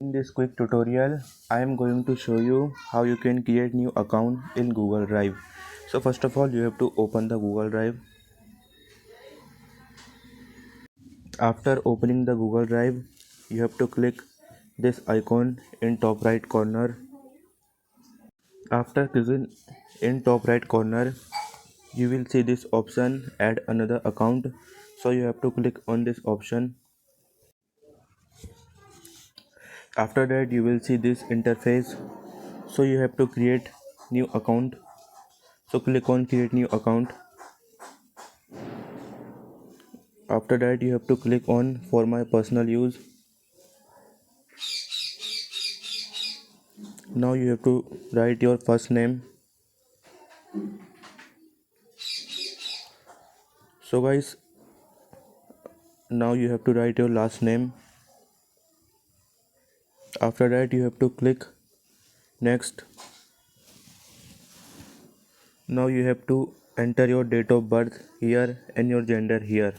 In this quick tutorial, I am going to show you how you can create new account in Google Drive. So first of all, you have to open the Google Drive. After opening the Google Drive, you have to click this icon in top right corner. After clicking in top right corner, you will see this option add another account. So you have to click on this option. After that, you will see this interface. So you have to create new account. So click on create new account. After that, you have to click on for my personal use. Now you have to write your first name. So guys, now you have to write your last name. After that, you have to click next. Now you have to enter your date of birth here and your gender here.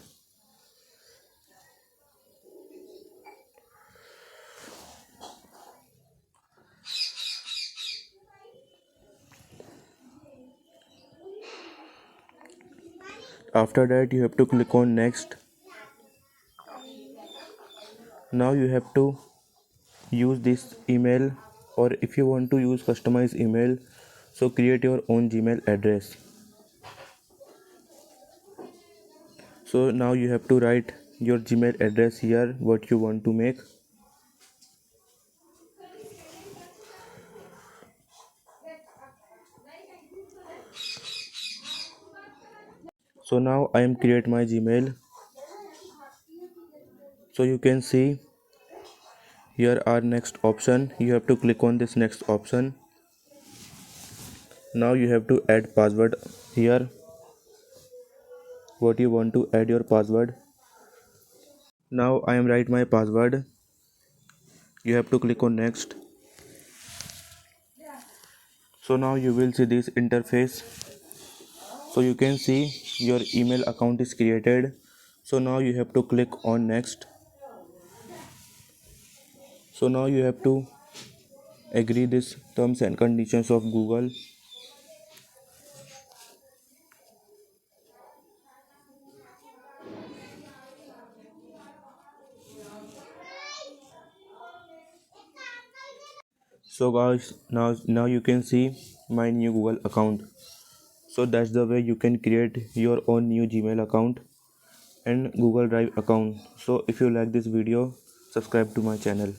After that, you have to click on next. Now you have to use this email, or if you want to use customized email, so create your own Gmail address. So now you have to write your Gmail address here, what you want to make. So now I am create my Gmail. So you can see here are next option. You have to click on this next option. Now you have to add password here. What you want to add your password. Now I am write my password. You have to click on next. So now you will see this interface. So you can see your email account is created. So now you have to click on next. So now you have to agree this terms and conditions of Google. So guys, now you can see my new Google account. So that's the way you can create your own new Gmail account and Google Drive account. So if you like this video, subscribe to my channel.